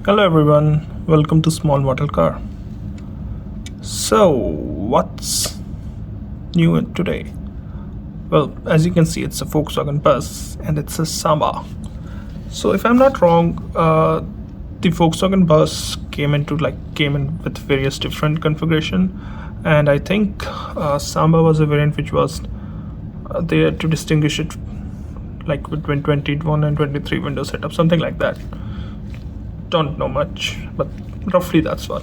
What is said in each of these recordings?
Hello everyone, welcome to Small Model Car. So, what's new today? Well, as you can see, it's a Volkswagen bus and it's a samba. So, if I'm not wrong, the Volkswagen bus came in with various different configuration, and I think samba was a variant which was there to distinguish it like between 21 and 23 window setup, something like that. Don't know much, but roughly that's what.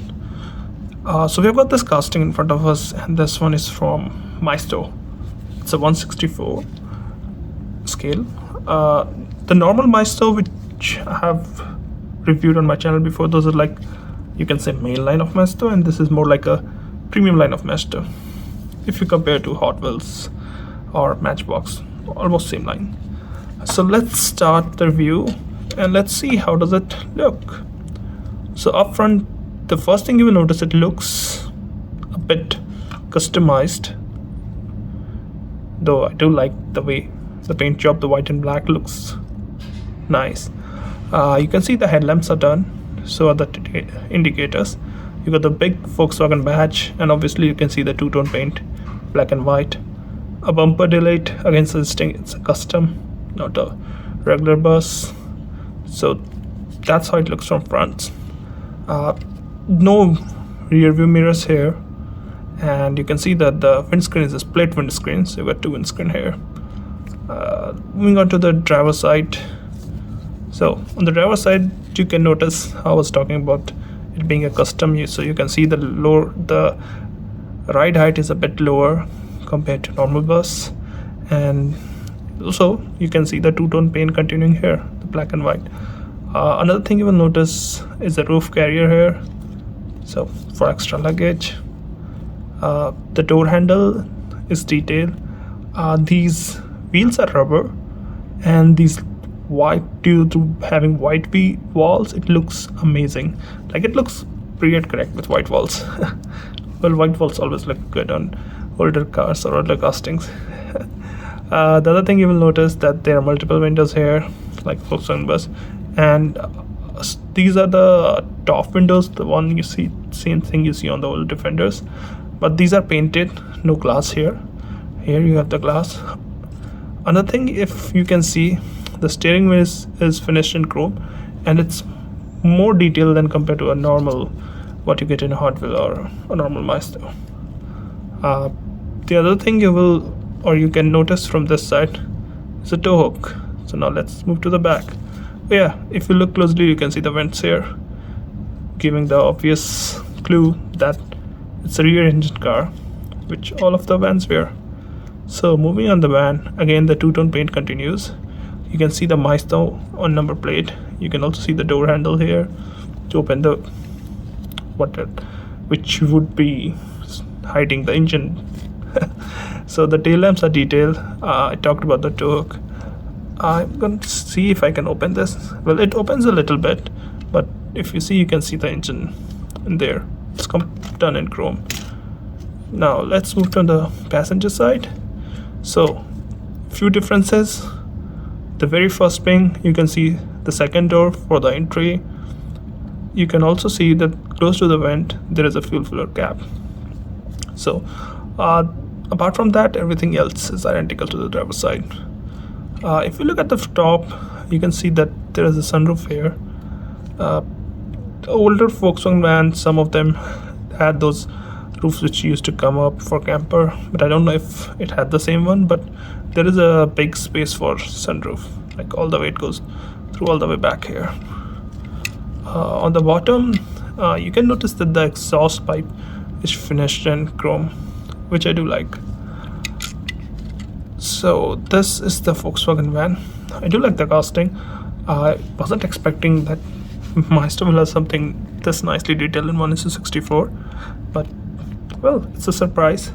So we've got this casting in front of us, and this one is from Maisto. It's a 1/64 scale. The normal Maisto, which I have reviewed on my channel before, those are like, you can say, main line of Maisto, and this is more like a premium line of Maisto. If you compare to Hot Wheels or Matchbox, almost same line. So let's start the review and let's see how does it look. So up front, the first thing you will notice, it looks a bit customized, though I do like the way the paint job, the white and black, looks nice. You can see the headlamps are done, so are the indicators. You got the big Volkswagen badge, and obviously you can see the two-tone paint, black and white. A bumper delete, again suggesting it's a custom, not a regular bus. So that's how it looks from front. No rear view mirrors here, and you can see that the windscreen is a split windscreen, so you got two windscreen here. Moving on to the driver side. So on the driver side, you can notice how I was talking about it being a custom use. So you can see the ride height is a bit lower compared to normal bus, and also you can see the two-tone paint continuing here, the black and white. Another thing you will notice is the roof carrier here, so for extra luggage. The door handle is detailed. These wheels are rubber, and these due to having white walls, it looks amazing. Like, it looks period correct with white walls. Well, white walls always look good on older cars or older castings. The other thing you will notice that there are multiple windows here, like Volkswagen bus, and these are the top windows, the one you see, same thing you see on the old Defenders, but these are painted, no glass here. Here you have the glass. Another thing, if you can see, the steering wheel is finished in chrome, and it's more detailed than compared to a normal, what you get in a Hot Wheel or a normal Maisto. The other thing you can notice from this side is a tow hook. So now let's move to the back. Yeah, if you look closely, you can see the vents here, giving the obvious clue that it's a rear engine car, which all of the vans were. So moving on the van, again the two-tone paint continues. You can see the Maisto on number plate. You can also see the door handle here to open the which would be hiding the engine. So the tail lamps are detailed. I talked about the tow hook. I'm going to see if I can open this. Well, it opens a little bit, but if you see, you can see the engine in there. It's done in chrome. Now let's move to the passenger side. So few differences. The very first thing, you can see the second door for the entry. You can also see that close to the vent there is a fuel filler cap. So apart from that, everything else is identical to the driver's side. If you look at the top, you can see that there is a sunroof here. Older Volkswagen vans, some of them had those roofs which used to come up for camper, but I don't know if it had the same one. But there is a big space for sunroof, like all the way it goes through all the way back here. On the bottom, you can notice that the exhaust pipe is finished in chrome, which I do like. So this is the Volkswagen van. I do like the casting. I wasn't expecting that Maisto will have something this nicely detailed in 1/64, but well, it's a surprise.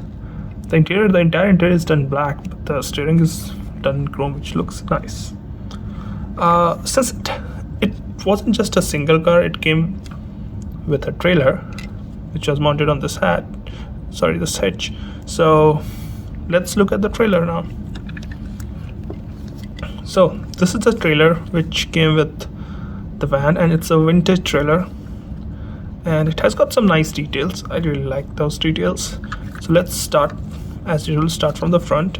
The entire interior is done black, but the steering is done in chrome, which looks nice. Since it wasn't just a single car, it came with a trailer, which was mounted on this hitch. So let's look at the trailer now. So this is the trailer which came with the van, and it's a vintage trailer, and it has got some nice details. I really like those details. So let's start, as usual, start from the front.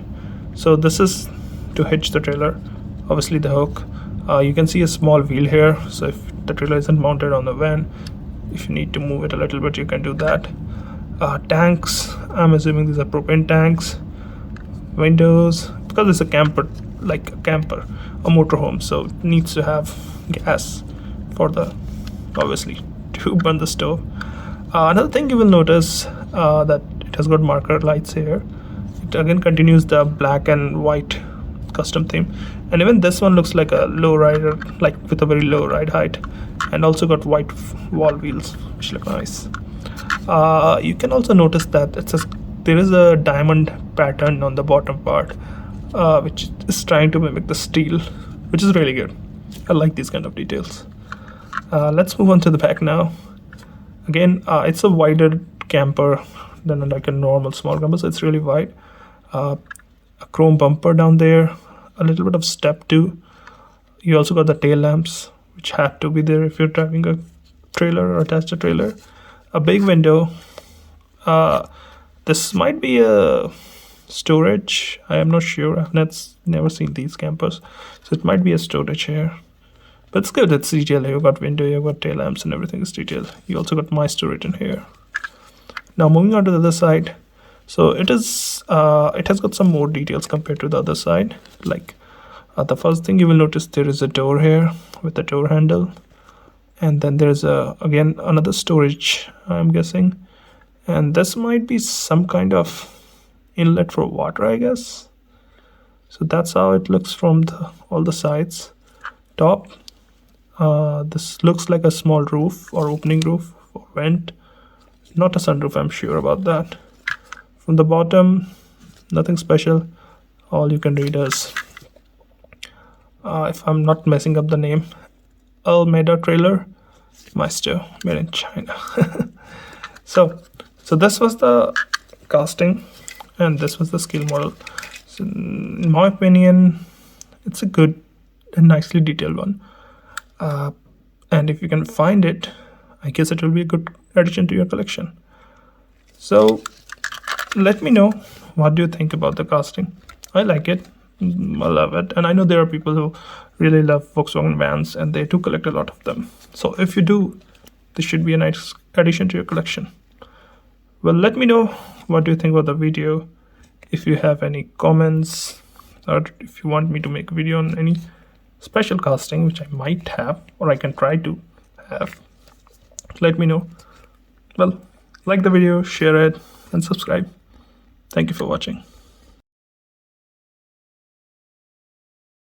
So this is to hitch the trailer, obviously the hook. You can see a small wheel here, so if the trailer isn't mounted on the van, if you need to move it a little bit, you can do that. Tanks, I'm assuming these are propane tanks. Windows, because it's a camper, like a camper, a motorhome, so it needs to have gas for the, obviously, to burn the stove. Another thing you will notice that it has got marker lights here. It again continues the black and white custom theme, and even this one looks like a low rider, like with a very low ride height, and also got white wall wheels which look nice. You can also notice that there is a diamond pattern on the bottom part, which is trying to mimic the steel, which is really good. I like these kind of details. Let's move on to the back now. Again, it's a wider camper than like a normal small camper, so it's really wide. A chrome bumper down there, a little bit of step too. You also got the tail lamps, which have to be there if you're driving a trailer or attached a trailer. A big window. This might be a storage. I am not sure. I've never seen these campers, so it might be a storage here. But it's good. It's detailed. You got window, you got tail lamps, and everything is detailed. You also got Maisto written here. Now moving on to the other side. So it has got some more details compared to the other side. Like the first thing you will notice, there is a door here with a door handle, and then there's again another storage, I'm guessing, and this might be some kind of inlet for water, I guess. So that's how it looks from all the sides. Top, this looks like a small roof or opening roof or vent, not a sunroof, I'm sure about that. From the bottom, nothing special. All you can read is, if I'm not messing up the name, Almeida trailer, Maisto, made in China. so this was the casting, and this was the scale model. So in my opinion, it's a good and nicely detailed one. And if you can find it, I guess it will be a good addition to your collection. So let me know, what do you think about the casting? I like it. I love it, and I know there are people who really love Volkswagen vans, and they do collect a lot of them. So if you do, this should be a nice addition to your collection. Well, let me know, what do you think about the video. If you have any comments, or if you want me to make a video on any special casting, which I might have, or I can try to have, let me know. Well, like the video, share it, and subscribe. Thank you for watching.